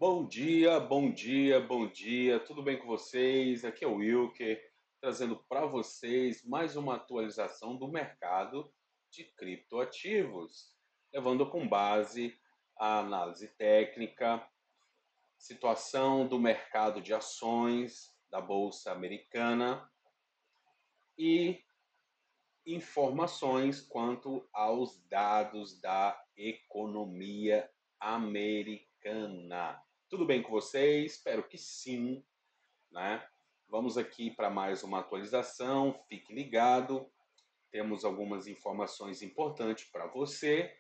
Bom dia, bom dia, bom dia. Tudo bem com vocês? Aqui é o Wilker, trazendo para vocês mais uma atualização do mercado de criptoativos, levando com base a análise técnica, situação do mercado de ações da Bolsa Americana e informações quanto aos dados da economia americana. Tudo bem com vocês? Espero que sim, né? Vamos aqui para mais uma atualização. Fique ligado. Temos algumas informações importantes para você,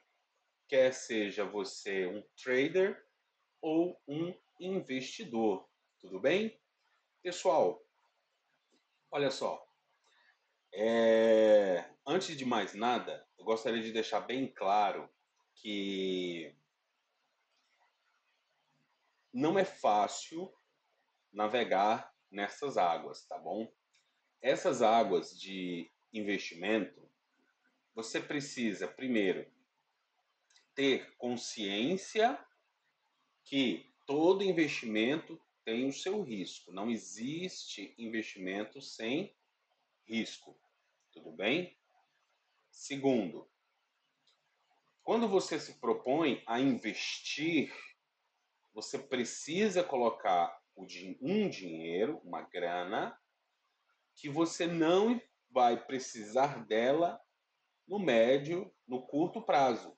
quer seja você um trader ou um investidor. Tudo bem? Pessoal, olha só. Antes de mais nada, eu gostaria de deixar bem claro que não é fácil navegar nessas águas, tá bom? Essas águas de investimento, você precisa, primeiro, ter consciência que todo investimento tem o seu risco. Não existe investimento sem risco, tudo bem? Segundo, quando você se propõe a investir, você precisa colocar um dinheiro, uma grana, que você não vai precisar dela no médio, no curto prazo,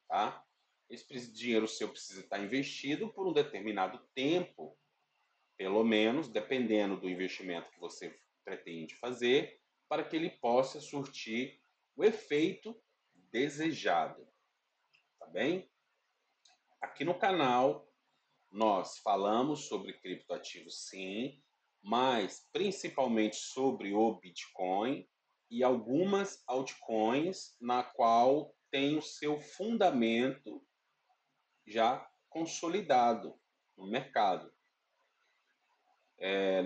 tá? Esse dinheiro seu precisa estar investido por um determinado tempo, pelo menos, dependendo do investimento que você pretende fazer, para que ele possa surtir o efeito desejado, tá bem? Aqui no canal nós falamos sobre criptoativos, sim, mas principalmente sobre o Bitcoin e algumas altcoins na qual tem o seu fundamento já consolidado no mercado.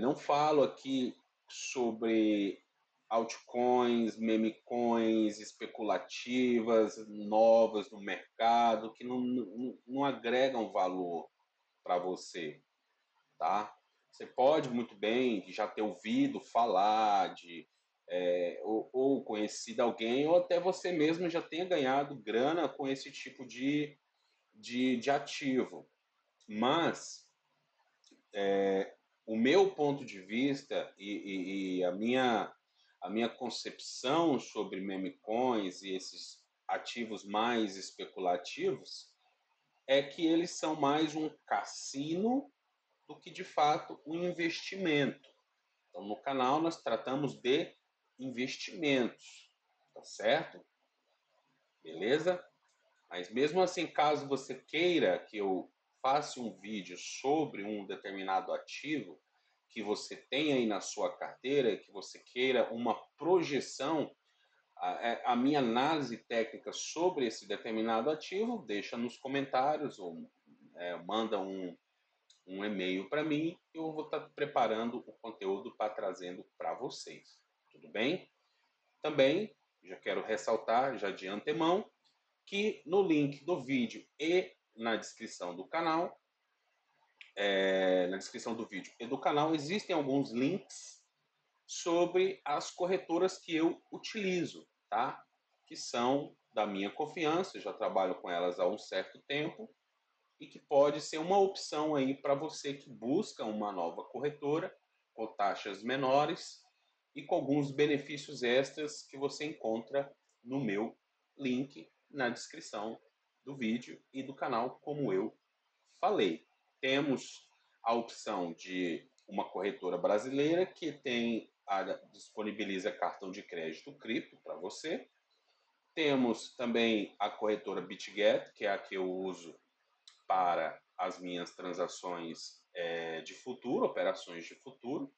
Não falo aqui sobre altcoins, memecoins especulativas, novas no mercado, que não agregam valor para você, tá? Você pode muito bem já ter ouvido falar ou conhecido alguém, ou até você mesmo já tenha ganhado grana com esse tipo de ativo. Mas o meu ponto de vista e a minha concepção sobre meme coins e esses ativos mais especulativos é que eles são mais um cassino do que de fato um investimento. Então, no canal nós tratamos de investimentos, tá certo? Beleza? Mas mesmo assim, caso você queira que eu faça um vídeo sobre um determinado ativo que você tem aí na sua carteira, que você queira uma projeção, a minha análise técnica sobre esse determinado ativo, deixa nos comentários ou manda um e-mail para mim, eu vou estar preparando o conteúdo para trazendo para vocês. Tudo bem? Também já quero ressaltar já de antemão que no link do vídeo e na descrição do canal, na descrição do vídeo e do canal, existem alguns links sobre as corretoras que eu utilizo, tá? Que são da minha confiança, eu já trabalho com elas há um certo tempo e que pode ser uma opção aí para você que busca uma nova corretora com taxas menores e com alguns benefícios extras que você encontra no meu link na descrição do vídeo e do canal, como eu falei. Temos a opção de uma corretora brasileira que disponibiliza cartão de crédito cripto para você. Temos também a corretora BitGet, que é a que eu uso para as minhas transações de futuro, operações de futuro.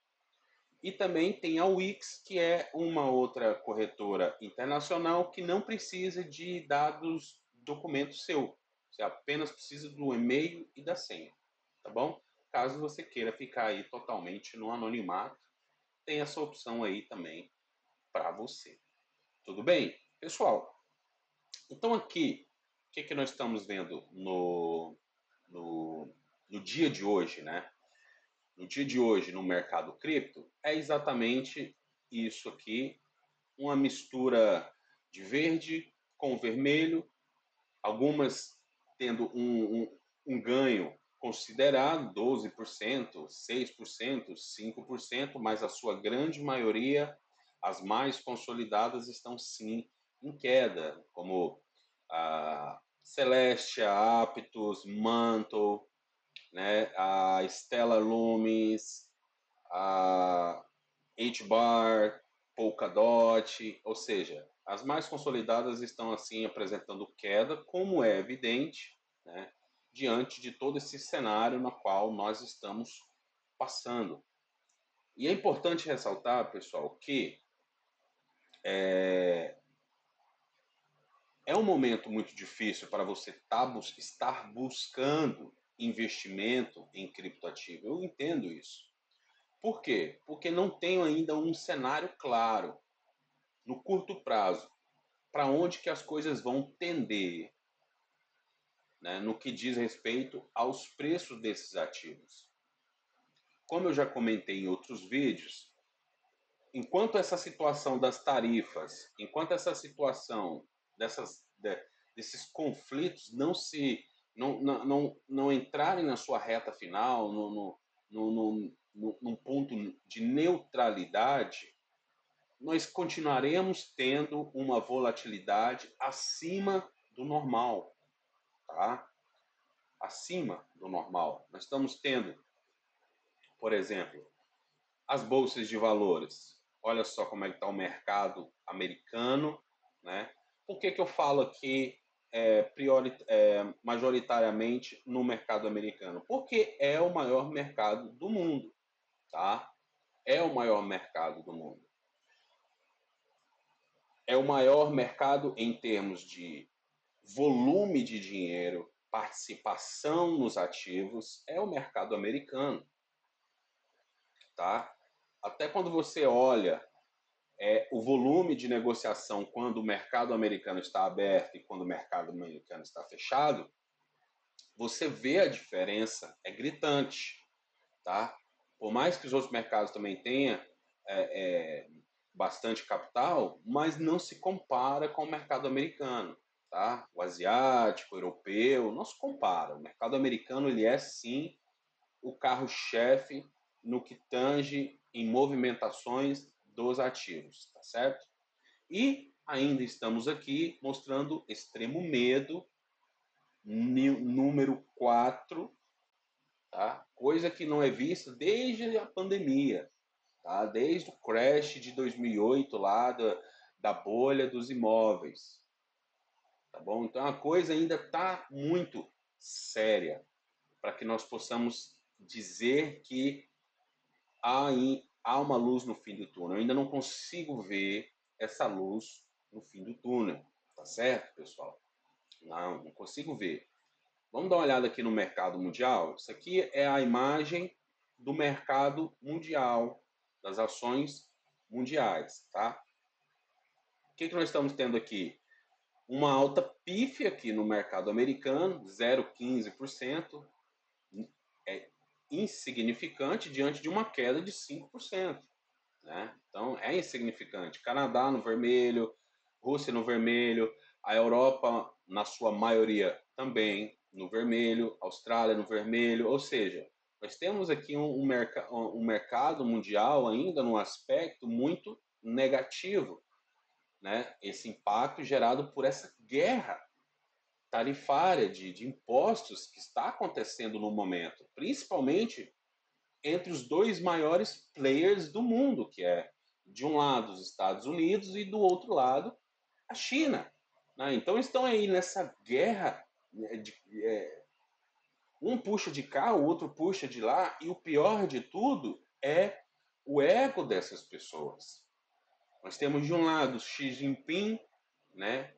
E também tem a Wix, que é uma outra corretora internacional que não precisa de dados, documento seu. Você apenas precisa do e-mail e da senha, tá bom? Caso você queira ficar aí totalmente no anonimato, tem essa opção aí também para você. Tudo bem? Pessoal, então aqui, o que nós estamos vendo no no dia de hoje, né? No dia de hoje, no mercado cripto, é exatamente isso aqui, uma mistura de verde com vermelho, algumas tendo um ganho considerado, 12%, 6%, 5%, mas a sua grande maioria, as mais consolidadas, estão sim em queda, como a Celestia, Aptos, Mantle, né, a Stellar Lumens, a H-Bar, Polkadot, ou seja, as mais consolidadas estão assim apresentando queda, como é evidente, né, diante de todo esse cenário no qual nós estamos passando. E é importante ressaltar, pessoal, que é um momento muito difícil para você estar buscando investimento em criptoativo. Eu entendo isso. Por quê? Porque não tenho ainda um cenário claro no curto prazo para onde que as coisas vão tender, né, no que diz respeito aos preços desses ativos. Como eu já comentei em outros vídeos, enquanto essa situação das tarifas, enquanto essa situação desses conflitos não entrarem na sua reta final, num ponto de neutralidade, nós continuaremos tendo uma volatilidade acima do normal, tá? Acima do normal. Nós estamos tendo, por exemplo, as bolsas de valores. Olha só como é que está o mercado americano, né? Por que eu falo aqui majoritariamente no mercado americano? Porque é o maior mercado do mundo, tá? É o maior mercado do mundo. É o maior mercado em termos de volume de dinheiro, participação nos ativos, é o mercado americano, tá? Até quando você olha o volume de negociação quando o mercado americano está aberto e quando o mercado americano está fechado, você vê a diferença, é gritante, tá? Por mais que os outros mercados também tenham bastante capital, mas não se compara com o mercado americano, tá? O asiático, o europeu, não se compara. O mercado americano ele é sim o carro-chefe no que tange em movimentações dos ativos, tá certo? E ainda estamos aqui mostrando extremo medo, número 4, tá? Coisa que não é vista desde a pandemia, tá? Desde o crash de 2008 lá da bolha dos imóveis, tá bom? Então a coisa ainda está muito séria para que nós possamos dizer que há uma luz no fim do túnel. Eu ainda não consigo ver essa luz no fim do túnel, tá certo, pessoal? Não consigo ver. Vamos dar uma olhada aqui no mercado mundial. Isso aqui é a imagem do mercado mundial, das ações mundiais, tá? O que nós estamos tendo aqui? Uma alta pífia aqui no mercado americano, 0,15%, é insignificante diante de uma queda de 5%. Né? Então é insignificante. Canadá no vermelho, Rússia no vermelho, a Europa, na sua maioria, também no vermelho, Austrália no vermelho, ou seja, nós temos aqui um mercado mundial ainda num aspecto muito negativo, né? Esse impacto gerado por essa guerra tarifária de impostos que está acontecendo no momento, principalmente entre os dois maiores players do mundo, que é, de um lado, os Estados Unidos e do outro lado, a China. Né? Então estão aí nessa guerra, né, um puxa de cá, o outro puxa de lá, e o pior de tudo é o ego dessas pessoas. Nós temos de um lado Xi Jinping, né,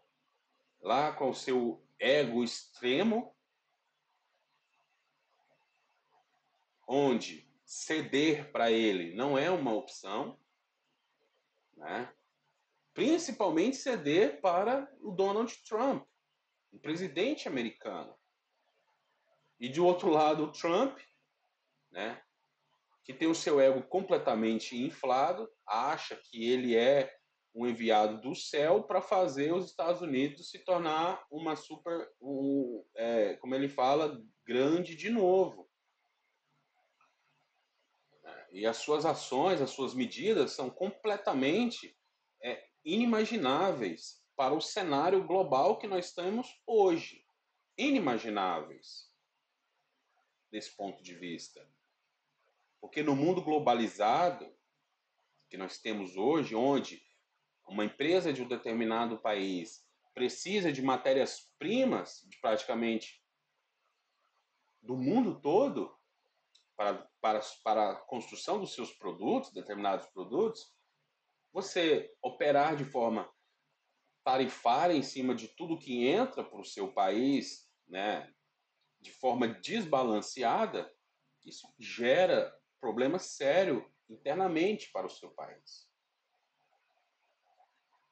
lá com o seu ego extremo, onde ceder para ele não é uma opção, né? Principalmente ceder para o Donald Trump, o presidente americano. E de outro lado, o Trump, né, que tem o seu ego completamente inflado, acha que ele é um enviado do céu para fazer os Estados Unidos se tornar uma super, como ele fala, grande de novo. E as suas ações, as suas medidas são completamente inimagináveis para o cenário global que nós temos hoje. Inimagináveis desse ponto de vista. Porque no mundo globalizado que nós temos hoje, onde uma empresa de um determinado país precisa de matérias-primas de praticamente do mundo todo para a construção dos seus produtos, determinados produtos, você operar de forma tarifária em cima de tudo que entra para o seu país, né, de forma desbalanceada, isso gera problema sério internamente para o seu país.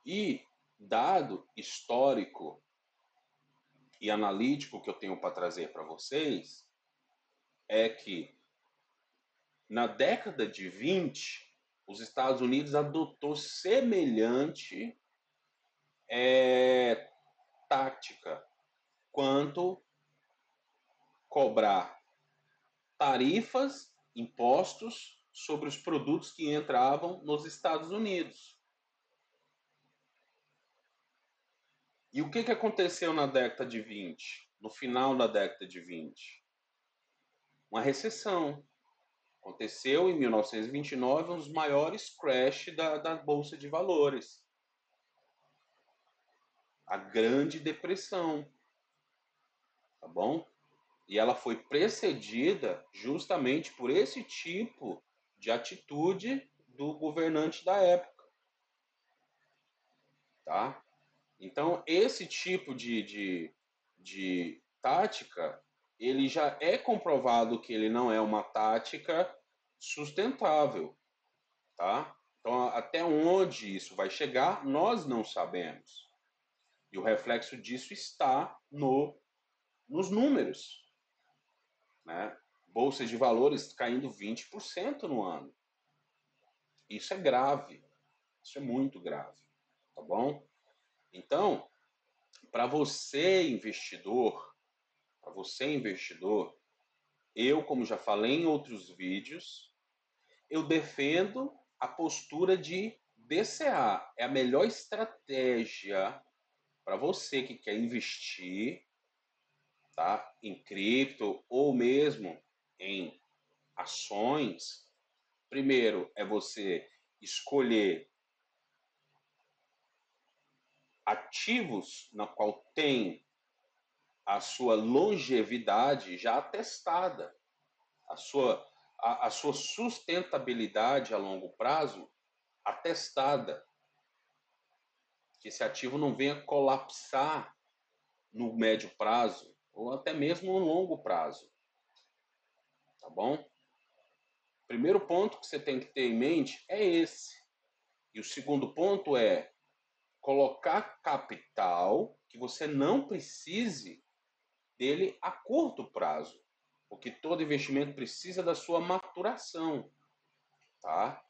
E dado histórico e analítico que eu tenho para trazer para vocês é que na década de 20, os Estados Unidos adotou semelhante tática quanto cobrar tarifas, impostos sobre os produtos que entravam nos Estados Unidos. E o que aconteceu na década de 20? No final da década de 20? Uma recessão. Aconteceu em 1929 um dos maiores crash da Bolsa de Valores. A Grande Depressão. Tá bom? E ela foi precedida justamente por esse tipo de atitude do governante da época. Tá? Então, esse tipo de tática, ele já é comprovado que ele não é uma tática sustentável. Tá? Então, até onde isso vai chegar, nós não sabemos. E o reflexo disso está nos números. Né? Bolsa de valores caindo 20% no ano. Isso é grave. Isso é muito grave. Tá bom? Então, para você investidor, eu, como já falei em outros vídeos, eu defendo a postura de DCA. É a melhor estratégia para você que quer investir, tá, em cripto ou mesmo em ações. Primeiro é você escolher ativos na qual tem a sua longevidade já atestada, a sua sustentabilidade a longo prazo atestada, que esse ativo não venha colapsar no médio prazo ou até mesmo no longo prazo, tá bom? Primeiro ponto que você tem que ter em mente é esse. E o segundo ponto é colocar capital que você não precise dele a curto prazo, porque todo investimento precisa da sua maturação, tá?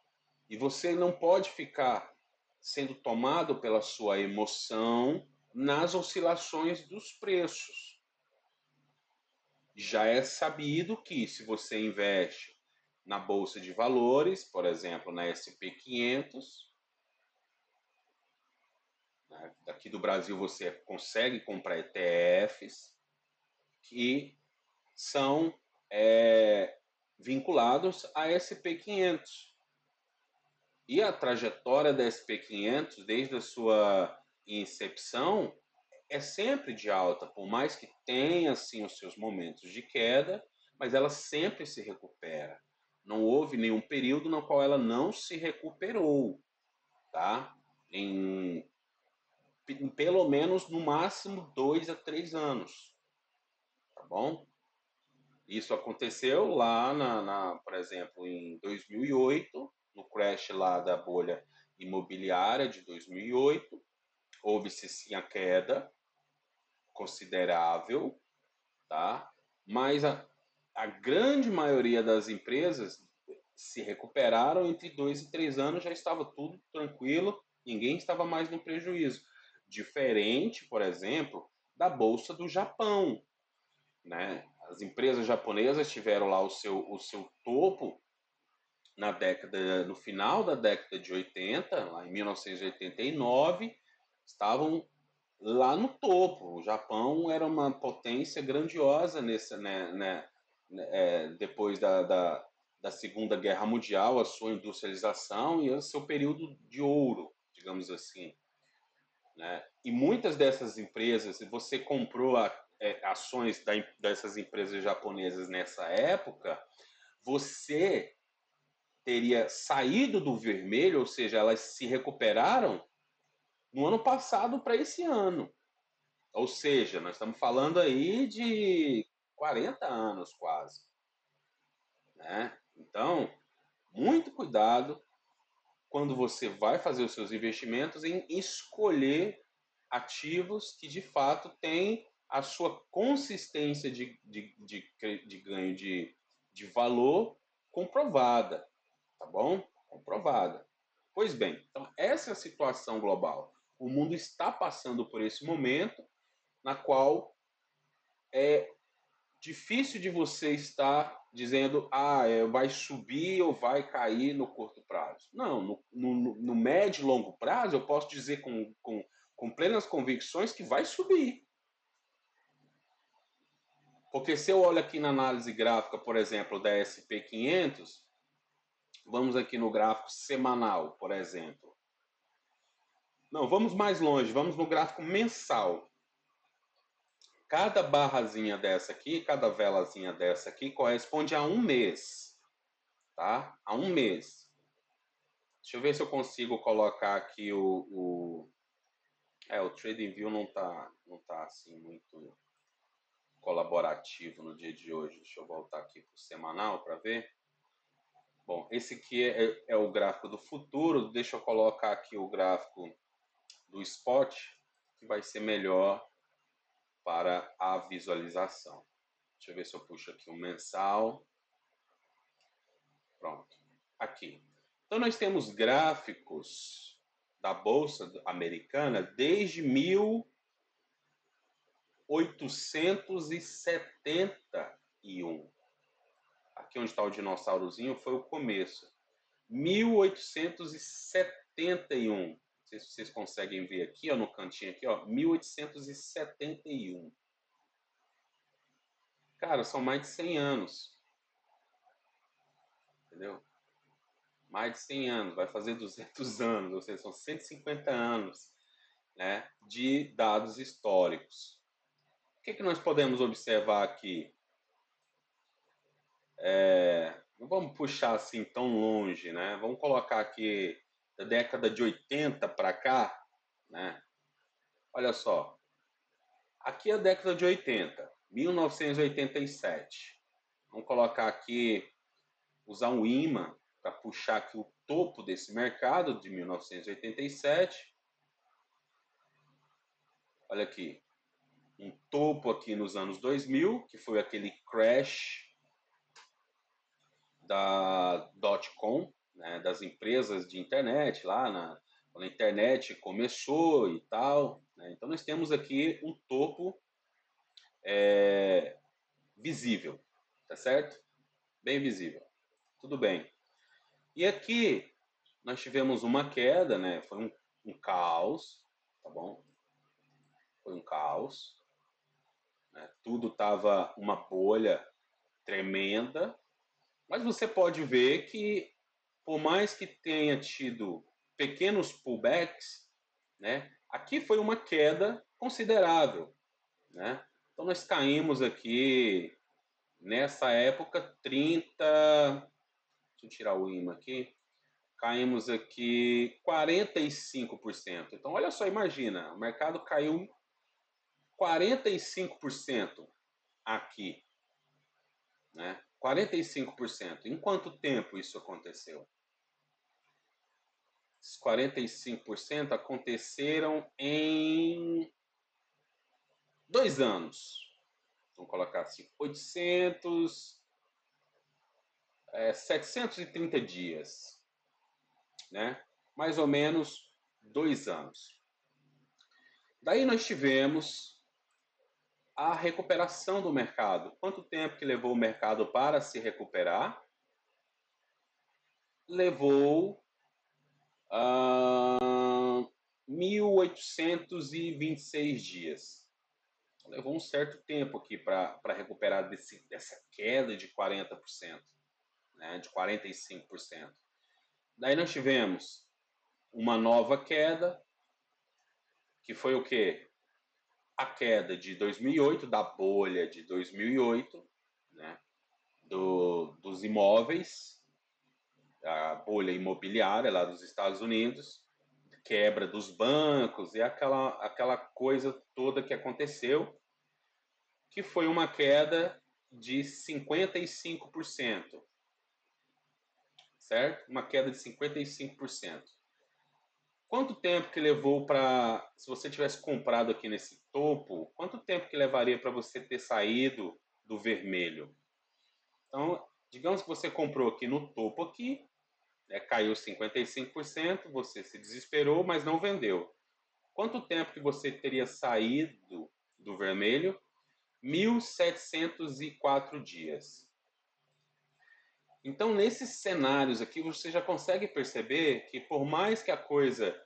E você não pode ficar sendo tomado pela sua emoção nas oscilações dos preços. Já é sabido que se você investe na bolsa de valores, por exemplo, na SP500, né, daqui do Brasil você consegue comprar ETFs que são vinculados a SP500. E a trajetória da SP500, desde a sua incepção, é sempre de alta, por mais que tenha assim os seus momentos de queda, mas ela sempre se recupera. Não houve nenhum período no qual ela não se recuperou, tá? Em pelo menos no máximo 2 a 3 anos, tá bom? Isso aconteceu lá, por exemplo, em 2008, no crash lá da bolha imobiliária de 2008, houve-se sim a queda considerável, tá? mas a grande maioria das empresas se recuperaram entre 2 e 3 anos, já estava tudo tranquilo, ninguém estava mais no prejuízo. Diferente, por exemplo, da Bolsa do Japão, né? As empresas japonesas tiveram lá o seu topo no final da década de 80, lá em 1989, estavam lá no topo. O Japão era uma potência grandiosa depois da Segunda Guerra Mundial, a sua industrialização e o seu período de ouro, digamos assim. Né? E muitas dessas empresas, se você comprou ações dessas empresas japonesas nessa época, você teria saído do vermelho, ou seja, elas se recuperaram no ano passado para esse ano. Ou seja, nós estamos falando aí de 40 anos quase. Né? Então, muito cuidado quando você vai fazer os seus investimentos em escolher ativos que de fato têm a sua consistência de ganho de valor comprovada, tá bom? Comprovada. Pois bem, então essa é a situação global. O mundo está passando por esse momento na qual é difícil de você estar dizendo, vai subir ou vai cair no curto prazo. Não, no médio e longo prazo eu posso dizer com plenas convicções que vai subir. Porque se eu olho aqui na análise gráfica, por exemplo, da SP500, vamos aqui no gráfico semanal, por exemplo. Não, vamos mais longe, vamos no gráfico mensal. Cada barrazinha dessa aqui, cada velazinha dessa aqui corresponde a um mês, tá? A um mês. Deixa eu ver se eu consigo colocar aqui o TradingView não tá assim muito colaborativo no dia de hoje. Deixa eu voltar aqui para o semanal para ver. Bom, esse aqui é o gráfico do futuro. Deixa eu colocar aqui o gráfico do spot, que vai ser melhor para a visualização. Deixa eu ver se eu puxo aqui o mensal. Pronto. Aqui. Então nós temos gráficos da Bolsa Americana desde 1871. Aqui onde está o dinossaurozinho foi o começo. 1871. Não sei se vocês conseguem ver aqui, ó, no cantinho aqui, ó, 1871. Cara, são mais de 100 anos. Entendeu? Mais de 100 anos, vai fazer 200 anos, ou seja, são 150 anos, né, de dados históricos. O que nós podemos observar aqui? Não vamos puxar assim tão longe, né? Vamos colocar aqui da década de 80 para cá, né? Olha só, aqui é a década de 80, 1987. Vamos colocar aqui, usar um imã para puxar aqui o topo desse mercado de 1987. Olha aqui, um topo aqui nos anos 2000, que foi aquele crash da .com, né, das empresas de internet lá quando a internet começou e tal. Né? Então nós temos aqui um topo visível, tá certo? Bem visível. Tudo bem. E aqui nós tivemos uma queda, né? Foi um caos, tá bom? Foi um caos. Né? Tudo tava uma bolha tremenda. Mas você pode ver que, por mais que tenha tido pequenos pullbacks, né, aqui foi uma queda considerável. Né? Então nós caímos aqui, nessa época, 30. Deixa eu tirar o imã aqui. Caímos aqui 45%. Então olha só, imagina, o mercado caiu 45% aqui. Né? 45%. Em quanto tempo isso aconteceu? Esses 45% aconteceram em 2 anos. vamos colocar assim, 730 dias, né? Mais ou menos 2 anos. Daí nós tivemos a recuperação do mercado. Quanto tempo que levou o mercado para se recuperar? Levou 1.826 dias. Levou um certo tempo aqui para recuperar dessa queda de 40%, né, de 45%. Daí nós tivemos uma nova queda, que foi o quê? A queda de 2008, da bolha de 2008, né, dos imóveis, a bolha imobiliária lá dos Estados Unidos, quebra dos bancos e aquela coisa toda que aconteceu, que foi uma queda de 55%, certo? Uma queda de 55%. Quanto tempo que levou para, se você tivesse comprado aqui nesse topo, quanto tempo que levaria para você ter saído do vermelho? Então, digamos que você comprou aqui no topo aqui, né, caiu 55%, você se desesperou, mas não vendeu. Quanto tempo que você teria saído do vermelho? 1.704 dias. Então, nesses cenários aqui, você já consegue perceber que, por mais que a coisa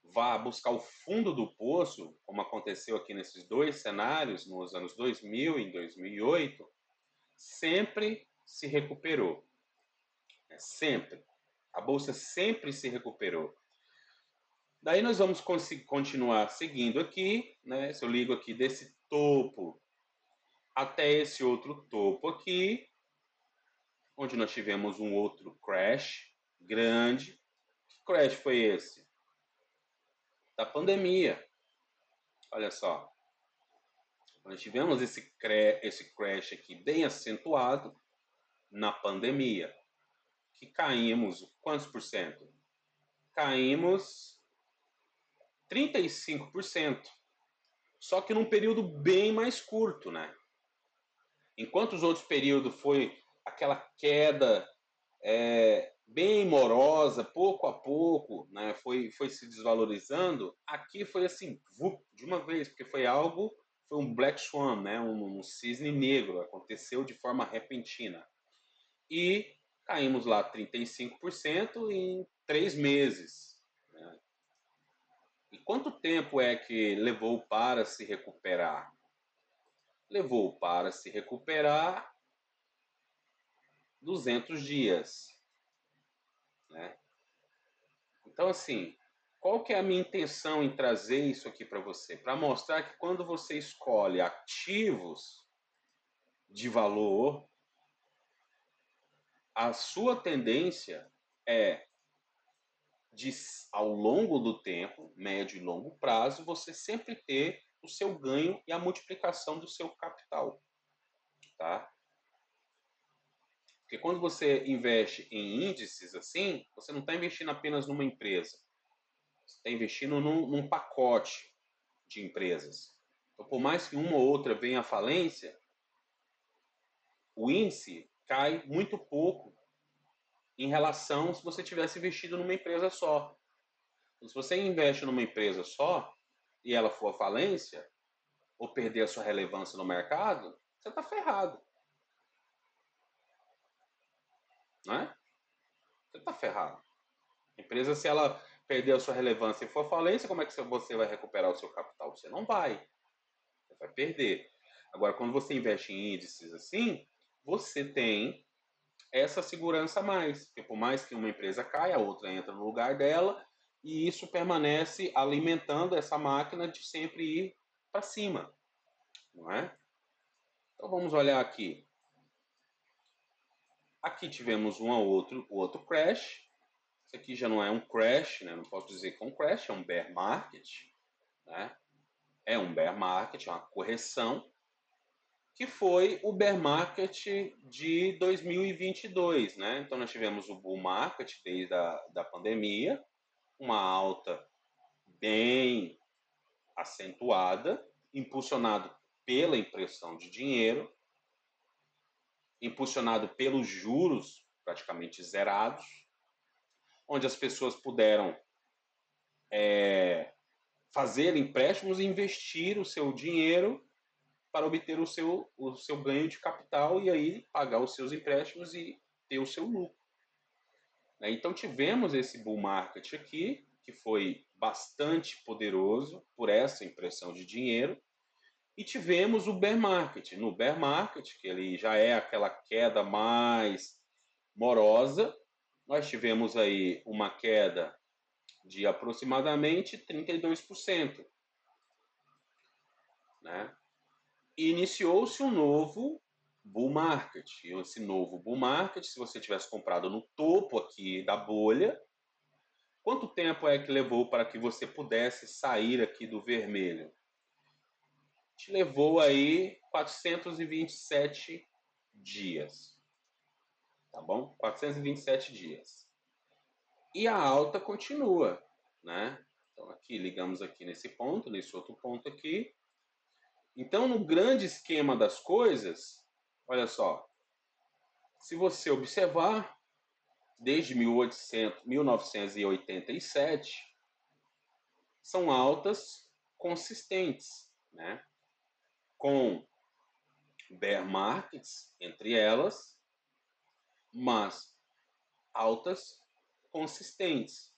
vá buscar o fundo do poço, como aconteceu aqui nesses dois cenários, nos anos 2000 e em 2008, sempre se recuperou. Sempre. A bolsa sempre se recuperou. Daí nós vamos continuar seguindo aqui, né? Se eu ligo aqui desse topo até esse outro topo aqui, onde nós tivemos um outro crash grande. Que crash foi esse? Da pandemia. Olha só. Nós tivemos esse crash aqui bem acentuado na pandemia. Que caímos, quantos por cento? Caímos 35%. Só que num período bem mais curto, né? Enquanto os outros períodos foi aquela queda bem morosa, pouco a pouco, né, foi se desvalorizando, aqui foi assim, de uma vez, porque foi um Black Swan, né, um cisne negro, aconteceu de forma repentina. E caímos lá 35% em 3 meses. Né? E quanto tempo é que levou para se recuperar? Levou para se recuperar 200 dias. Né? Então, assim, qual que é a minha intenção em trazer isso aqui para você? Para mostrar que quando você escolhe ativos de valor, a sua tendência é de, ao longo do tempo, médio e longo prazo, você sempre ter o seu ganho e a multiplicação do seu capital. Tá? Porque quando você investe em índices assim, você não está investindo apenas numa empresa. Você está investindo num pacote de empresas. Então, por mais que uma ou outra venha à falência, o índice cai muito pouco em relação se você tivesse investido numa empresa só. Então, se você investe numa empresa só e ela for à falência ou perder a sua relevância no mercado, você está ferrado. Não é? Você está ferrado. A empresa, se ela perder a sua relevância e for à falência, como é que você vai recuperar o seu capital? Você não vai. Você vai perder. Agora, quando você investe em índices assim, você tem essa segurança a mais. Porque por mais que uma empresa caia, a outra entra no lugar dela, e isso permanece alimentando essa máquina de sempre ir para cima. Não é? Então vamos olhar aqui. Aqui tivemos outro crash. Isso aqui já não é um crash, né? Não posso dizer que é um crash, é um bear market. Né? É um bear market, é uma correção, que foi o bear market de 2022. Né? Então nós tivemos o bull market desde da pandemia, uma alta bem acentuada, impulsionado pela impressão de dinheiro, impulsionado pelos juros praticamente zerados, onde as pessoas puderam fazer empréstimos e investir o seu dinheiro para obter o seu ganho de capital e aí pagar os seus empréstimos e ter o seu lucro. Então tivemos esse bull market aqui, que foi bastante poderoso por essa impressão de dinheiro, e tivemos o bear market. No bear market, que ele já é aquela queda mais morosa, nós tivemos aí uma queda de aproximadamente 32%. Né? E iniciou-se um novo bull market. E esse novo bull market, se você tivesse comprado no topo aqui da bolha, quanto tempo é que levou para que você pudesse sair aqui do vermelho? Te levou aí 427 dias. Tá bom? 427 dias. E a alta continua, né? Então aqui, ligamos aqui nesse ponto, nesse outro ponto aqui. Então, no grande esquema das coisas, olha só, se você observar, desde 1987, são altas consistentes, né? Com bear markets entre elas, mas altas consistentes.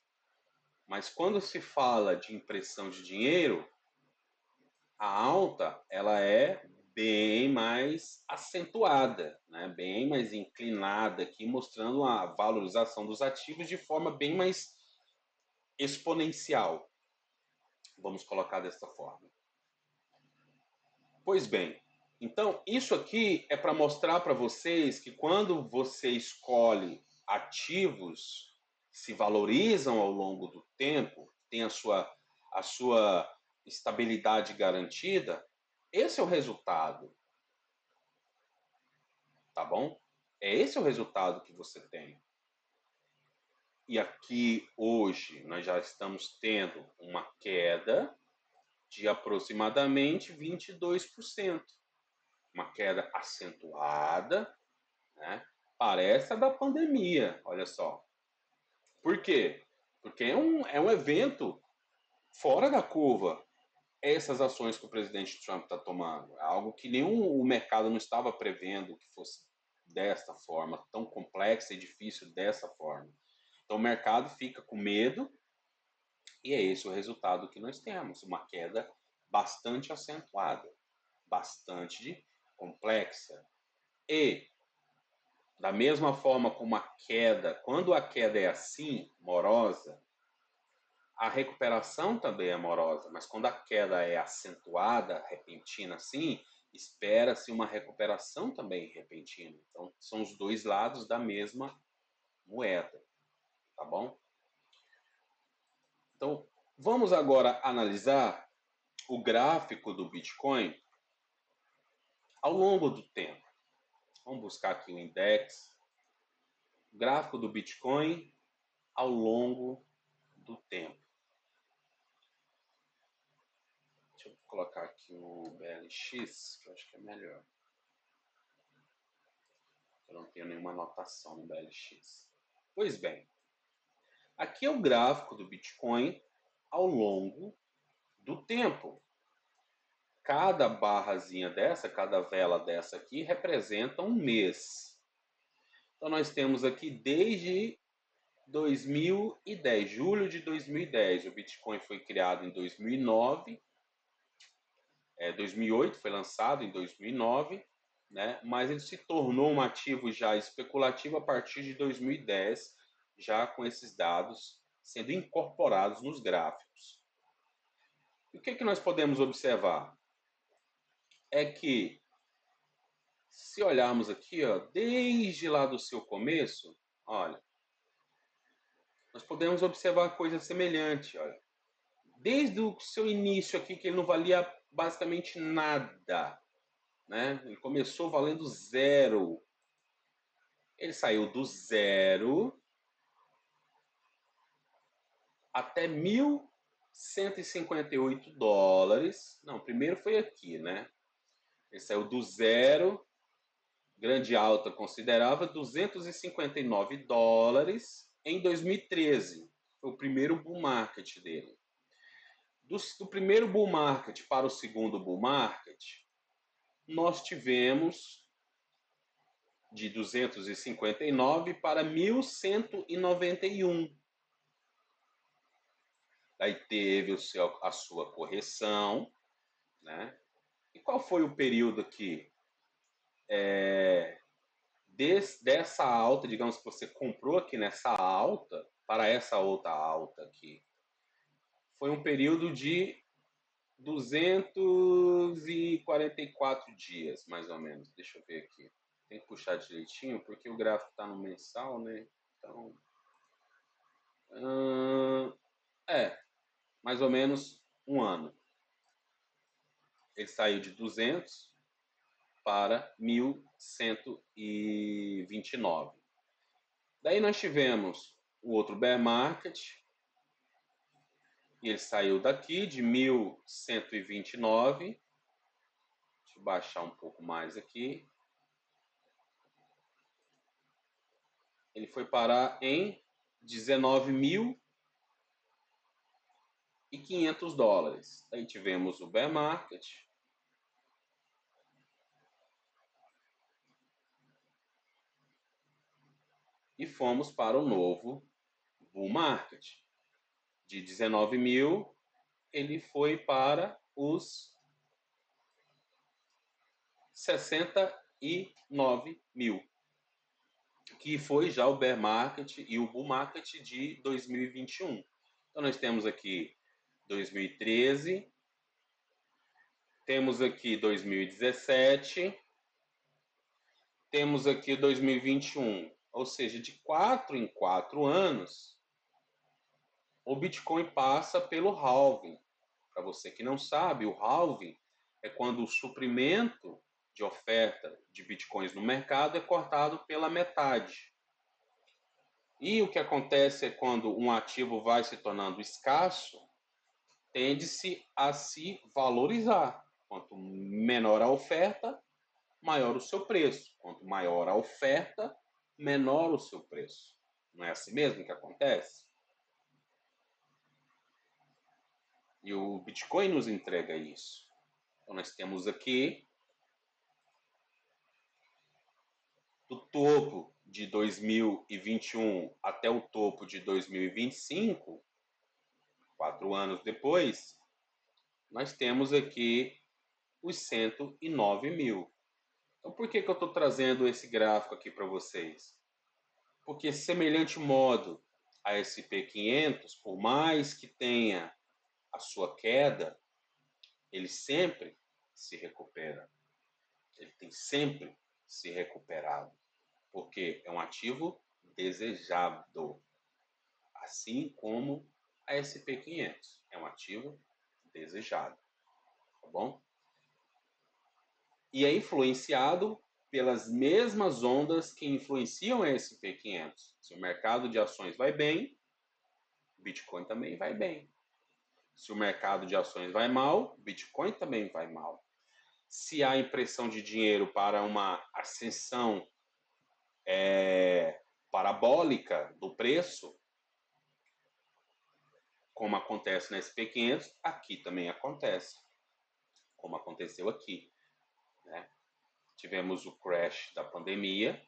Mas quando se fala de impressão de dinheiro, a alta ela é bem mais acentuada, né? Bem mais inclinada aqui, mostrando a valorização dos ativos de forma bem mais exponencial. Vamos colocar desta forma. Pois bem, então isso aqui é para mostrar para vocês que quando você escolhe ativos que se valorizam ao longo do tempo, tem a sua estabilidade garantida, esse é o resultado, tá bom? É esse o resultado que você tem. E aqui hoje nós já estamos tendo uma queda de aproximadamente 22%. Uma queda acentuada, né? Parece a da pandemia, olha só. Por quê? Porque é um evento fora da curva. Essas ações que o presidente Trump está tomando, é algo que nenhum o mercado não estava prevendo que fosse desta forma, tão complexa e difícil dessa forma. Então o mercado fica com medo e é esse o resultado que nós temos, uma queda bastante acentuada, bastante complexa. E da mesma forma como a queda, quando a queda é assim, morosa, a recuperação também é morosa, mas quando a queda é acentuada, repentina assim, espera-se uma recuperação também repentina. Então, são os dois lados da mesma moeda, tá bom? Então, vamos agora analisar o gráfico do Bitcoin ao longo do tempo. Vamos buscar aqui o index, o gráfico do Bitcoin ao longo do tempo. Deixa eu colocar aqui o BLX, que eu acho que é melhor. Eu não tenho nenhuma anotação no BLX. Pois bem, aqui é o gráfico do Bitcoin ao longo do tempo. Cada barrazinha dessa, cada vela dessa aqui representa um mês. Então nós temos aqui desde 2010, julho de 2010. O Bitcoin foi criado em 2009, 2008 foi lançado em 2009, né? Mas ele se tornou um ativo já especulativo a partir de 2010, já com esses dados sendo incorporados nos gráficos. E o que nós podemos observar? É que, se olharmos aqui, ó, desde lá do seu começo, olha, nós podemos observar coisa semelhante, olha. Desde o seu início aqui, que ele não valia basicamente nada, né? Ele começou valendo zero. Ele saiu do zero até $1.158. Não, primeiro foi aqui, né? Ele saiu do zero, grande alta considerável, US$ 259 em 2013. Foi o primeiro bull market dele. Do primeiro bull market para o segundo bull market, nós tivemos de 259 para 1.191. Aí teve a sua correção, né? E qual foi o período aqui? Dessa alta, digamos que você comprou aqui nessa alta, para essa outra alta aqui, foi um período de 244 dias, mais ou menos. Deixa eu ver aqui. Tem que puxar direitinho, porque o gráfico está no mensal, né? Então, mais ou menos um ano. Ele saiu de 200 para 1.129. Daí nós tivemos o outro bear market, e ele saiu daqui de 1.129. Deixa eu baixar um pouco mais aqui. Ele foi parar em $19.500. Aí tivemos o bear market. E fomos para o novo bull market. De 19 mil, ele foi para os 69 mil, que foi já o bear market e o bull market de 2021. Então nós temos aqui 2013, temos aqui 2017, temos aqui 2021, ou seja, de 4 em 4 anos, o Bitcoin passa pelo halving. Para você que não sabe, o halving é quando o suprimento de oferta de Bitcoins no mercado é cortado pela metade. E o que acontece é quando um ativo vai se tornando escasso, tende-se a se valorizar. Quanto menor a oferta, maior o seu preço. Quanto maior a oferta, menor o seu preço. Não é assim mesmo que acontece? E o Bitcoin nos entrega isso. Então nós temos aqui do topo de 2021 até o topo de 2025, 4 anos depois, nós temos aqui os 109 mil. Então, por que eu estou trazendo esse gráfico aqui para vocês? Porque, semelhante modo a SP500, por mais que tenha a sua queda, ele sempre se recupera. Ele tem sempre se recuperado. Porque é um ativo desejado. Assim como a SP500 é um ativo desejado. Tá bom? E é influenciado pelas mesmas ondas que influenciam a SP500. Se o mercado de ações vai bem, o Bitcoin também vai bem. Se o mercado de ações vai mal, o Bitcoin também vai mal. Se há impressão de dinheiro para uma ascensão parabólica do preço, como acontece na SP500, aqui também acontece, como aconteceu aqui, né? Tivemos o crash da pandemia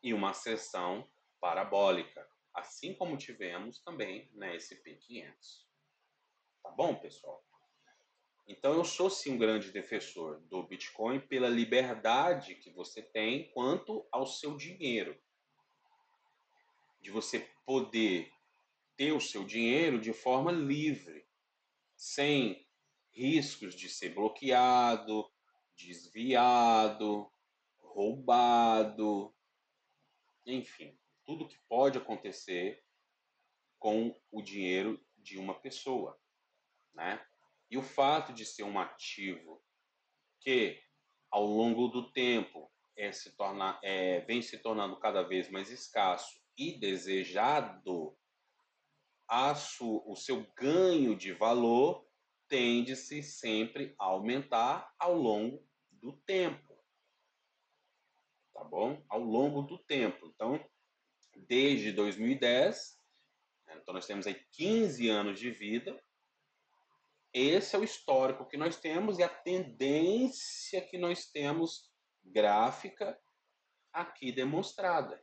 e uma ascensão parabólica, assim como tivemos também na SP500. Tá bom, pessoal? Então eu sou sim um grande defensor do Bitcoin pela liberdade que você tem quanto ao seu dinheiro, de você poder ter o seu dinheiro de forma livre, sem riscos de ser bloqueado, desviado, roubado, enfim, tudo que pode acontecer com o dinheiro de uma pessoa, né? E o fato de ser um ativo que, ao longo do tempo, vem se tornando cada vez mais escasso e desejado, o seu ganho de valor tende-se sempre a aumentar ao longo do tempo, tá bom? Ao longo do tempo. Então, desde 2010, então nós temos aí 15 anos de vida. Esse é o histórico que nós temos e a tendência que nós temos gráfica aqui demonstrada.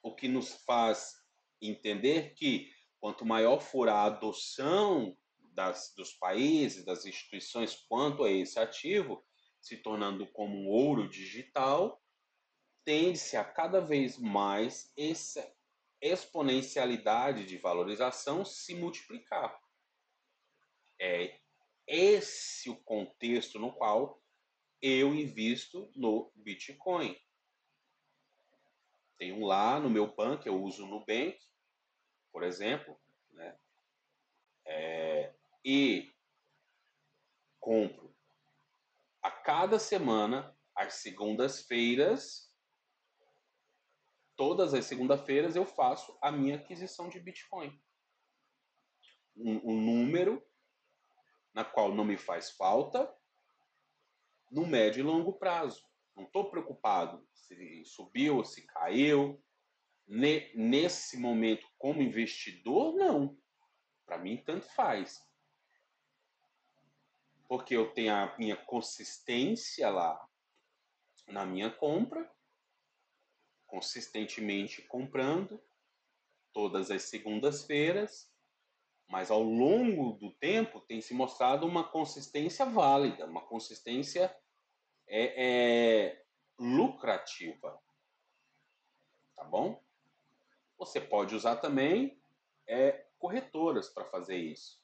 O que nos faz entender que quanto maior for a adoção dos países, das instituições quanto a esse ativo, se tornando como um ouro digital, tende-se a cada vez mais essa exponencialidade de valorização se multiplicar. É esse o contexto no qual eu invisto no Bitcoin. Tem um lá no meu banco, eu uso o Nubank, por exemplo, né? E compro a cada semana, às segundas-feiras, todas as segundas-feiras eu faço a minha aquisição de Bitcoin. Um número na qual não me faz falta no médio e longo prazo. Não estou preocupado se subiu ou se caiu. Nesse momento, como investidor, não. Para mim, tanto faz. Porque eu tenho a minha consistência lá na minha compra, consistentemente comprando, todas as segundas-feiras, mas ao longo do tempo tem se mostrado uma consistência válida, uma consistência lucrativa, tá bom? Você pode usar também corretoras para fazer isso.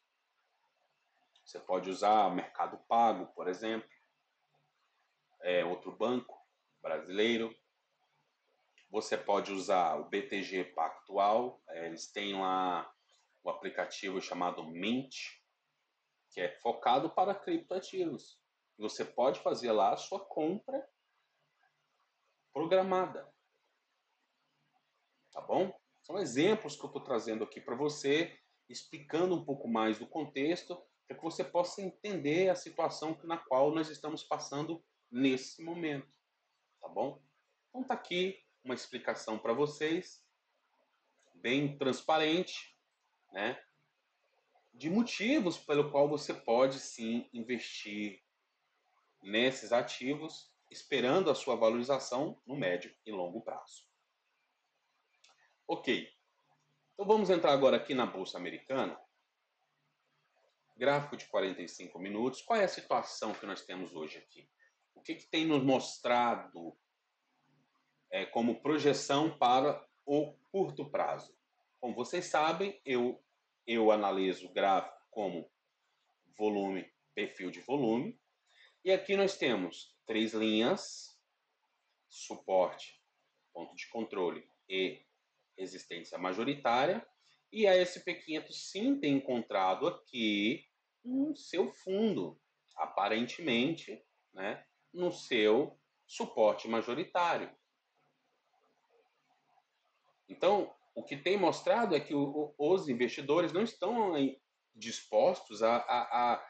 Você pode usar Mercado Pago, por exemplo, outro banco brasileiro. Você pode usar o BTG Pactual, eles têm lá um aplicativo chamado Mint, que é focado para criptoativos. Você pode fazer lá a sua compra programada. Tá bom? São exemplos que eu estou trazendo aqui para você, explicando um pouco mais do contexto, para que você possa entender a situação na qual nós estamos passando nesse momento. Tá bom? Então tá aqui uma explicação para vocês, bem transparente, né? De motivos pelo qual você pode sim investir nesses ativos, esperando a sua valorização no médio e longo prazo. Ok, então vamos entrar agora aqui na Bolsa Americana. Gráfico de 45 minutos. Qual é a situação que nós temos hoje aqui? O que tem nos mostrado como projeção para o curto prazo? Como vocês sabem, eu analiso o gráfico como volume, perfil de volume. E aqui nós temos 3 linhas, suporte, ponto de controle e resistência majoritária. E a SP500 sim tem encontrado aqui no seu fundo, aparentemente, né, no seu suporte majoritário. Então, o que tem mostrado é que os investidores não estão dispostos a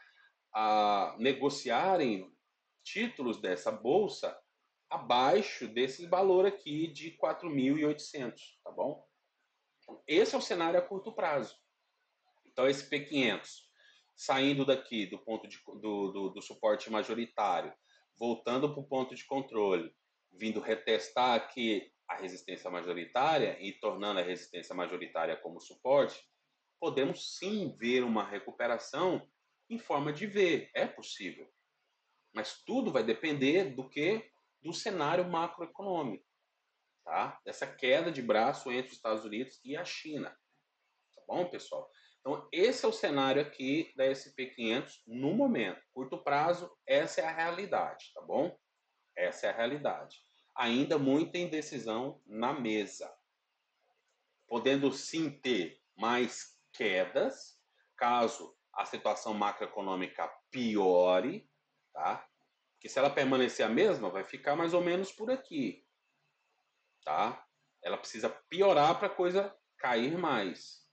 negociarem títulos dessa bolsa abaixo desse valor aqui de 4.800, tá bom? Então, esse é o cenário a curto prazo. Então, esse P500, saindo daqui do ponto do suporte majoritário, voltando para o ponto de controle, vindo retestar aqui a resistência majoritária e tornando a resistência majoritária como suporte, podemos sim ver uma recuperação em forma de V. É possível. Mas tudo vai depender do que? Do cenário macroeconômico. Tá? Dessa queda de braço entre os Estados Unidos e a China. Tá bom, pessoal? Então, esse é o cenário aqui da SP500 no momento. Curto prazo, essa é a realidade, tá bom? Essa é a realidade. Ainda muita indecisão na mesa. Podendo sim ter mais quedas, caso a situação macroeconômica piore, tá? Porque se ela permanecer a mesma, vai ficar mais ou menos por aqui, tá? Ela precisa piorar para a coisa cair mais.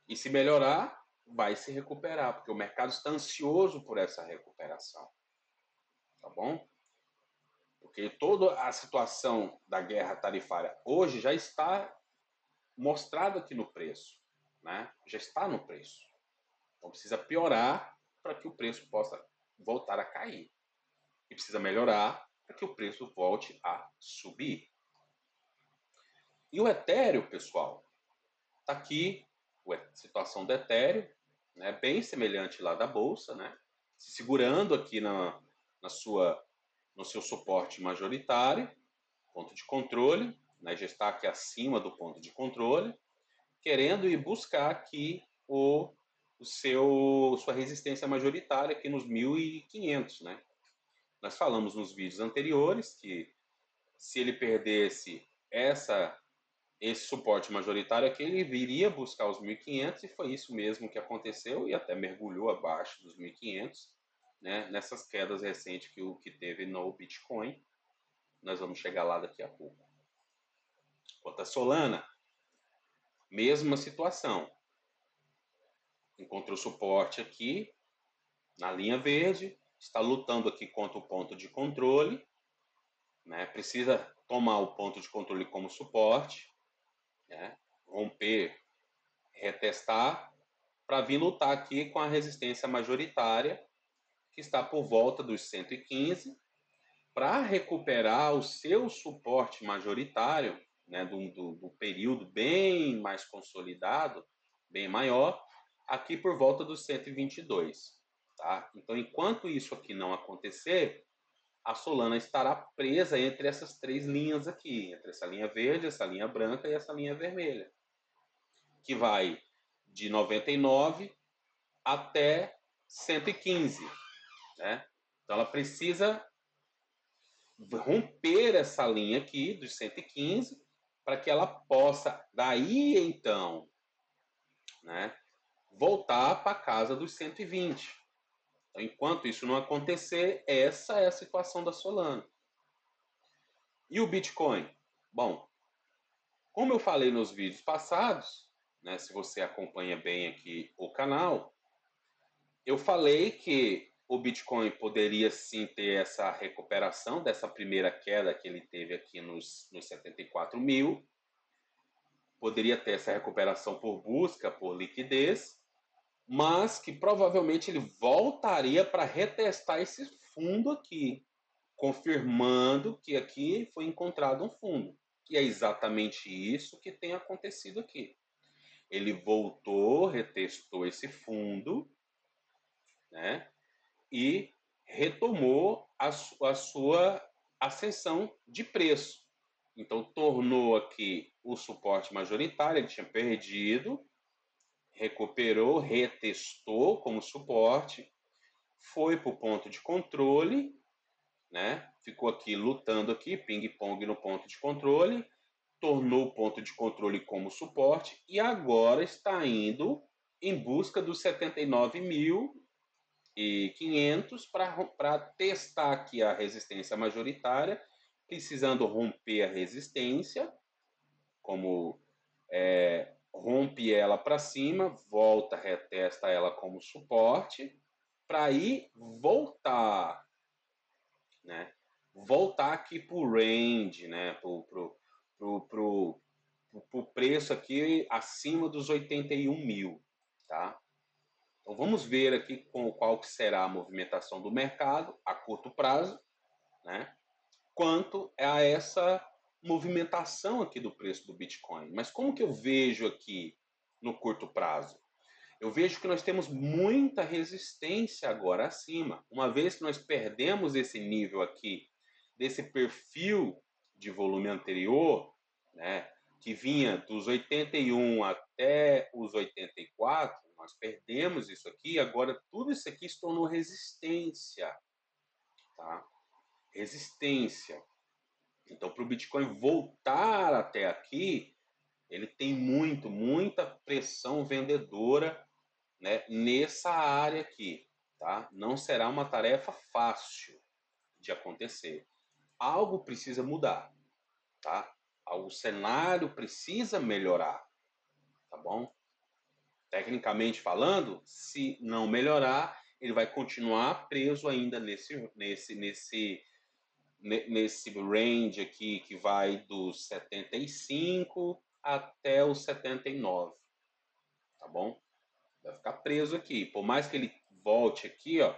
E se melhorar, vai se recuperar, porque o mercado está ansioso por essa recuperação, tá bom? Porque toda a situação da guerra tarifária hoje já está mostrada aqui no preço, né? Já está no preço. Então precisa piorar para que o preço possa voltar a cair. E precisa melhorar para que o preço volte a subir. E o Ethereum, pessoal, está aqui a situação do Ethereum, né, bem semelhante lá da bolsa, né, se segurando aqui no seu suporte majoritário, ponto de controle, né, já está aqui acima do ponto de controle, querendo ir buscar aqui sua resistência majoritária aqui nos 1.500, né? Nós falamos nos vídeos anteriores que se ele perdesse esse suporte majoritário aqui, ele viria buscar os 1.500 e foi isso mesmo que aconteceu e até mergulhou abaixo dos 1.500, né, nessas quedas recentes que teve no Bitcoin. Nós vamos chegar lá daqui a pouco. Quanto a Solana, mesma situação. Encontrou suporte aqui na linha verde, está lutando aqui contra o ponto de controle, né, precisa tomar o ponto de controle como suporte, né, romper, retestar, para vir lutar aqui com a resistência majoritária, que está por volta dos 115, para recuperar o seu suporte majoritário, né, do período bem mais consolidado, bem maior, aqui por volta dos 122. Tá? Então, enquanto isso aqui não acontecer, a Solana estará presa entre essas três linhas aqui, entre essa linha verde, essa linha branca e essa linha vermelha, que vai de 99 até 115, né? Então ela precisa romper essa linha aqui dos 115 para que ela possa daí então, né, voltar para casa dos 120. Então, enquanto isso não acontecer, essa é a situação da Solana. E o Bitcoin? Bom, como eu falei nos vídeos passados, né, se você acompanha bem aqui o canal, eu falei que o Bitcoin poderia sim ter essa recuperação dessa primeira queda que ele teve aqui nos 74 mil, poderia ter essa recuperação por busca, por liquidez, mas que provavelmente ele voltaria para retestar esse fundo aqui, confirmando que aqui foi encontrado um fundo. E é exatamente isso que tem acontecido aqui. Ele voltou, retestou esse fundo, né? E retomou a sua ascensão de preço. Então, tornou aqui o suporte majoritário, ele tinha perdido, recuperou, retestou como suporte, foi para o ponto de controle, né? Ficou aqui lutando aqui, ping-pong no ponto de controle, tornou o ponto de controle como suporte e agora está indo em busca dos 79.500 para testar aqui a resistência majoritária, precisando romper a resistência, como rompe ela para cima, volta, retesta ela como suporte, para aí voltar, né? Voltar aqui para o range, né? Pro preço aqui acima dos 81 mil, tá? Então vamos ver aqui qual que será a movimentação do mercado a curto prazo, né? Quanto a essa movimentação aqui do preço do Bitcoin. Mas como que eu vejo aqui no curto prazo? Eu vejo que nós temos muita resistência agora acima. Uma vez que nós perdemos esse nível aqui, desse perfil de volume anterior, né, que vinha dos 81 até os 84, nós perdemos isso aqui, agora tudo isso aqui se tornou resistência. Tá? Resistência. Então, para o Bitcoin voltar até aqui, ele tem muita pressão vendedora, né, nessa área aqui. Tá? Não será uma tarefa fácil de acontecer. Algo precisa mudar. Tá? O cenário precisa melhorar. Tá bom? Tecnicamente falando, se não melhorar, ele vai continuar preso ainda nesse range aqui que vai dos 75 até os 79, tá bom? Vai ficar preso aqui. Por mais que ele volte aqui, ó,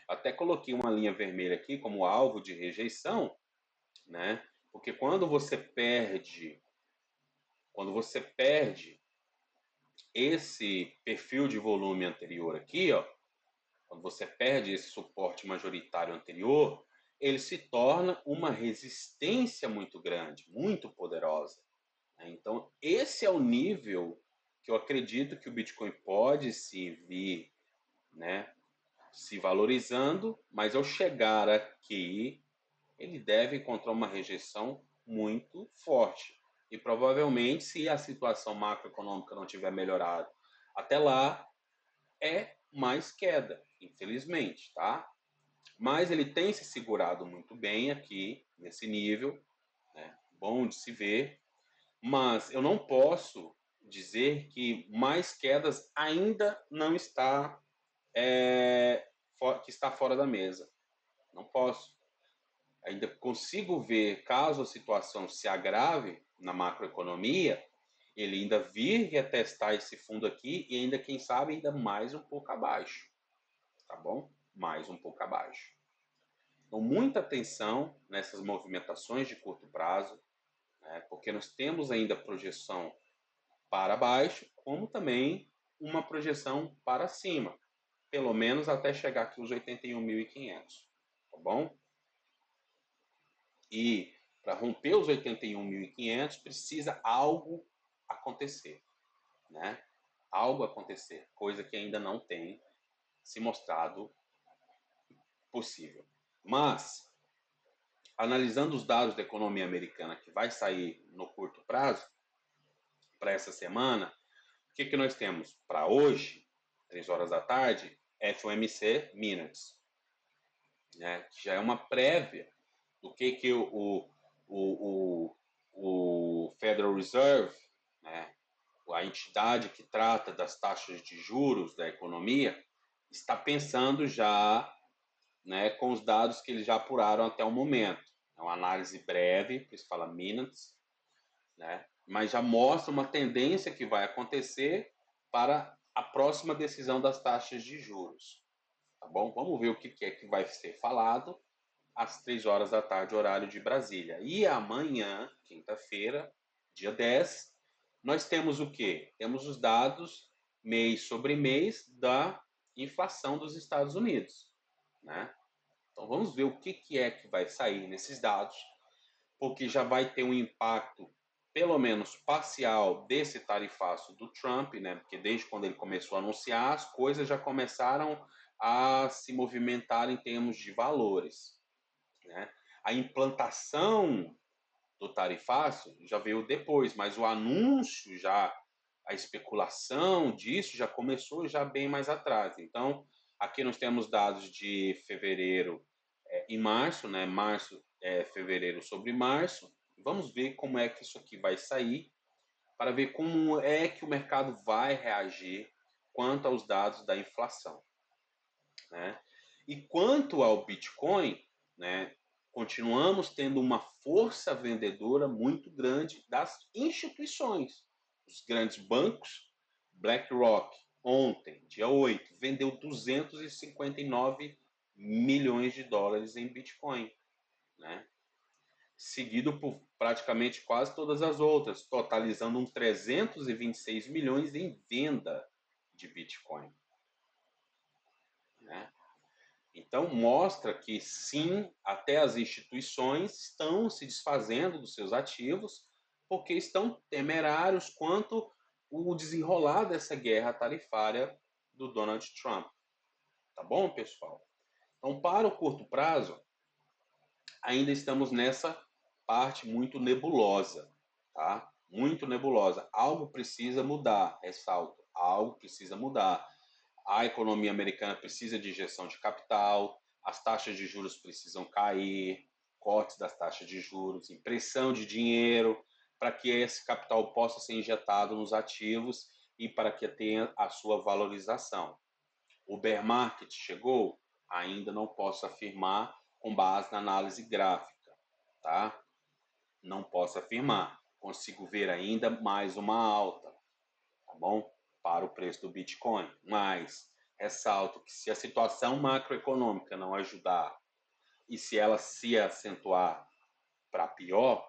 até coloquei uma linha vermelha aqui como alvo de rejeição, né? Porque quando você perde esse perfil de volume anterior aqui, ó, quando você perde esse suporte majoritário anterior, ele se torna uma resistência muito grande, muito poderosa. Então, esse é o nível que eu acredito que o Bitcoin pode se vir, né, se valorizando, mas ao chegar aqui, ele deve encontrar uma rejeição muito forte. E provavelmente, se a situação macroeconômica não tiver melhorado até lá, é mais queda, infelizmente, tá? Mas ele tem se segurado muito bem aqui, nesse nível, né? Bom de se ver, mas eu não posso dizer que mais quedas ainda não está, que está fora da mesa. Não posso. Ainda consigo ver, caso a situação se agrave na macroeconomia, ele ainda vir retestar esse fundo aqui e ainda, quem sabe, ainda mais um pouco abaixo. Tá bom? Mais um pouco abaixo. Então, muita atenção nessas movimentações de curto prazo, né, porque nós temos ainda projeção para baixo, como também uma projeção para cima, pelo menos até chegar aqui os 81.500, tá bom? E para romper os 81.500 precisa algo acontecer, né? Algo acontecer, coisa que ainda não tem se mostrado possível. Mas, analisando os dados da economia americana que vai sair no curto prazo, para essa semana, o que nós temos para hoje, 3 horas da tarde, FOMC Minutes, né? Que já é uma prévia do que o Federal Reserve, né? A entidade que trata das taxas de juros da economia, está pensando já, né, com os dados que eles já apuraram até o momento. É uma análise breve, por isso fala minutes, né? Mas já mostra uma tendência que vai acontecer para a próxima decisão das taxas de juros. Tá bom? Vamos ver o que é que vai ser falado às 3 horas da tarde, horário de Brasília. E amanhã, quinta-feira, dia 10, nós temos o quê? Temos os dados mês sobre mês da inflação dos Estados Unidos, né? Então vamos ver o que é que vai sair nesses dados, porque já vai ter um impacto, pelo menos parcial, desse tarifaço do Trump, né? Porque desde quando ele começou a anunciar, as coisas já começaram a se movimentar em termos de valores, né? A implantação do tarifaço já veio depois, mas o anúncio já, a especulação disso já começou já bem mais atrás. Então, aqui nós temos dados de fevereiro e março, né? Março, fevereiro sobre março. Vamos ver como é que isso aqui vai sair, para ver como é que o mercado vai reagir quanto aos dados da inflação, né? E quanto ao Bitcoin, né, continuamos tendo uma força vendedora muito grande das instituições. Os grandes bancos, BlackRock, ontem, dia 8, vendeu 259 milhões de dólares em Bitcoin, né? Seguido por praticamente quase todas as outras, totalizando uns 326 milhões em venda de Bitcoin, né? Então, mostra que sim, até as instituições estão se desfazendo dos seus ativos porque estão temerários quanto o desenrolar dessa guerra tarifária do Donald Trump. Tá bom, pessoal? Então, para o curto prazo, ainda estamos nessa parte muito nebulosa, tá? Muito nebulosa. Algo precisa mudar, ressalto. Algo precisa mudar. A economia americana precisa de injeção de capital, as taxas de juros precisam cair, cortes das taxas de juros, impressão de dinheiro, para que esse capital possa ser injetado nos ativos e para que tenha a sua valorização. O bear market chegou? Ainda não posso afirmar com base na análise gráfica, tá? Não posso afirmar. Consigo ver ainda mais uma alta, tá bom? Para o preço do Bitcoin. Mas ressalto que se a situação macroeconômica não ajudar e se ela se acentuar para pior,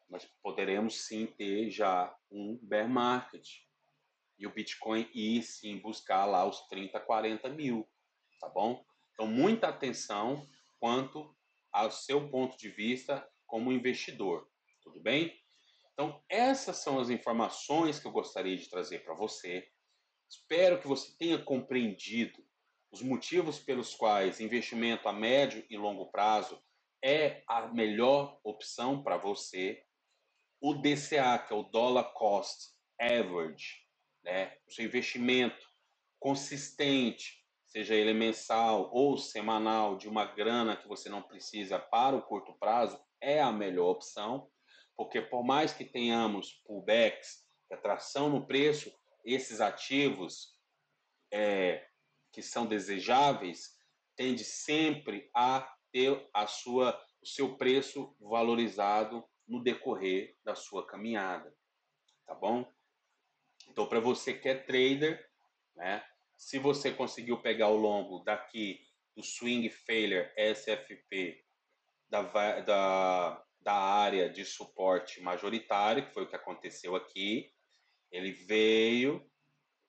nós poderemos sim ter já um bear market. E o Bitcoin ir sim buscar lá os 30, 40 mil, tá bom? Então, muita atenção quanto ao seu ponto de vista como investidor, tudo bem? Então, essas são as informações que eu gostaria de trazer para você. Espero que você tenha compreendido os motivos pelos quais investimento a médio e longo prazo é a melhor opção para você. O DCA, que é o Dollar Cost Average, né? O seu investimento consistente, seja ele mensal ou semanal, de uma grana que você não precisa para o curto prazo, é a melhor opção, porque por mais que tenhamos pullbacks, atração no preço, esses ativos que são desejáveis tende sempre a ter o seu preço valorizado no decorrer da sua caminhada, tá bom? Então, para você que é trader, né, se você conseguiu pegar o longo daqui do Swing Failure SFP da área de suporte majoritário, que foi o que aconteceu aqui, ele veio,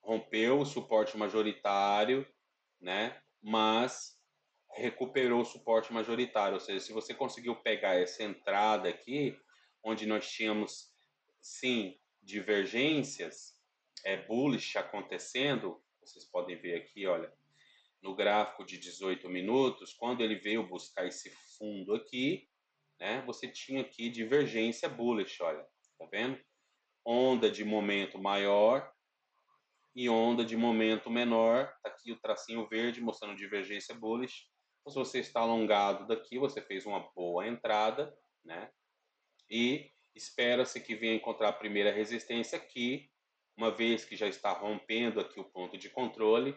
rompeu o suporte majoritário, né, mas recuperou o suporte majoritário, ou seja, se você conseguiu pegar essa entrada aqui, onde nós tínhamos, sim, divergências, bullish acontecendo, vocês podem ver aqui, olha, no gráfico de 18 minutos, quando ele veio buscar esse fundo aqui, né, você tinha aqui divergência bullish, olha, tá vendo? Onda de momento maior e onda de momento menor, tá aqui o tracinho verde mostrando divergência bullish. Então, se você está alongado daqui, você fez uma boa entrada, né? E espera-se que venha encontrar a primeira resistência aqui, uma vez que já está rompendo aqui o ponto de controle.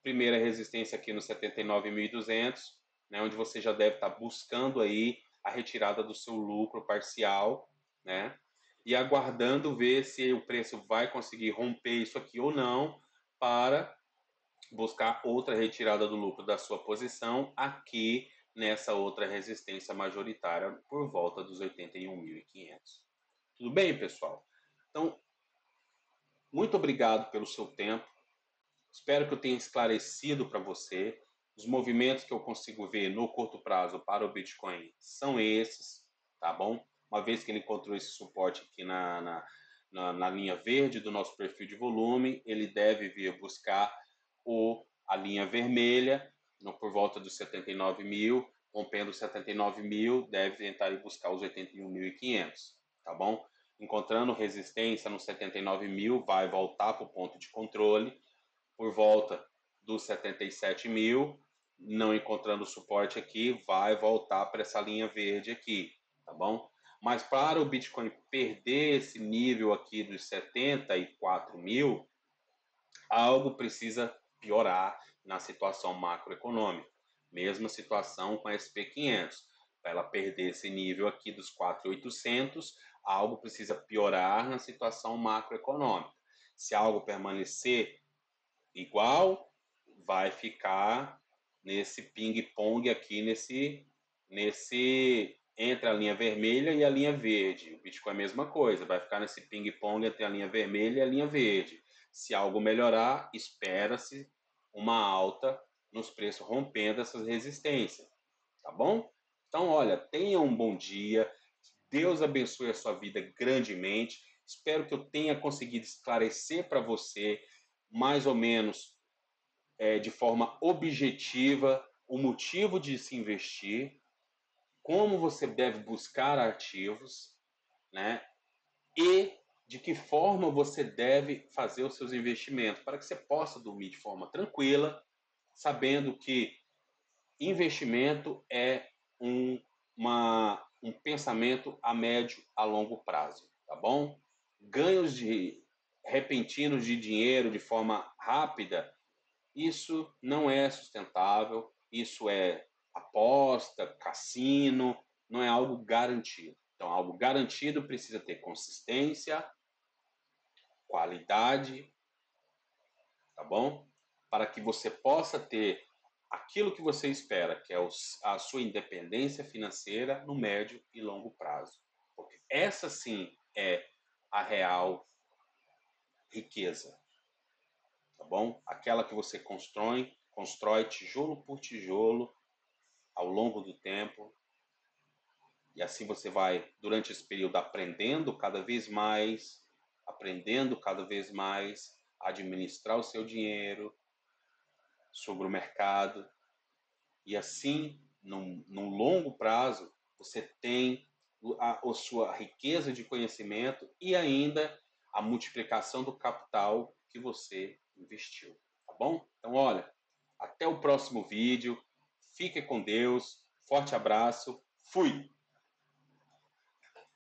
Primeira resistência aqui no 79.200, né, onde você já deve estar buscando aí a retirada do seu lucro parcial, né? E aguardando ver se o preço vai conseguir romper isso aqui ou não, para buscar outra retirada do lucro da sua posição aqui nessa outra resistência majoritária por volta dos 81.500. Tudo bem, pessoal? Então, muito obrigado pelo seu tempo. Espero que eu tenha esclarecido para você. Os movimentos que eu consigo ver no curto prazo para o Bitcoin são esses, tá bom? Uma vez que ele encontrou esse suporte aqui na linha verde do nosso perfil de volume, ele deve vir buscar a linha vermelha por volta dos 79 mil, rompendo 79 mil, deve tentar ir buscar os 81.500, tá bom? Encontrando resistência nos 79 mil, vai voltar para o ponto de controle por volta dos 77 mil, não encontrando suporte aqui, vai voltar para essa linha verde aqui, tá bom? Mas para o Bitcoin perder esse nível aqui dos 74 mil, algo precisa piorar na situação macroeconômica. Mesma situação com a SP500. Para ela perder esse nível aqui dos 4.800, algo precisa piorar na situação macroeconômica. Se algo permanecer igual, vai ficar nesse ping-pong aqui, nesse entre a linha vermelha e a linha verde. O Bitcoin é a mesma coisa, vai ficar nesse ping-pong entre a linha vermelha e a linha verde. Se algo melhorar, espera-se uma alta nos preços rompendo essas resistências, tá bom? Então, olha, tenha um bom dia, Deus abençoe a sua vida grandemente. Espero que eu tenha conseguido esclarecer para você mais ou menos de forma objetiva o motivo de se investir, como você deve buscar ativos, né? E de que forma você deve fazer os seus investimentos, para que você possa dormir de forma tranquila, sabendo que investimento é um pensamento a médio a longo prazo, tá bom? Ganhos de repentinos de dinheiro de forma rápida, isso não é sustentável, isso é aposta, cassino, não é algo garantido. Então, algo garantido precisa ter consistência, qualidade, tá bom? Para que você possa ter aquilo que você espera, que é a sua independência financeira no médio e longo prazo. Porque essa sim é a real riqueza, tá bom? Aquela que você constrói tijolo por tijolo ao longo do tempo, e assim você vai, durante esse período, aprendendo cada vez mais a administrar o seu dinheiro, sobre o mercado, e assim, num longo prazo, você tem a sua riqueza de conhecimento e ainda a multiplicação do capital que você investiu, tá bom? Então, olha, até o próximo vídeo, fique com Deus, forte abraço, fui!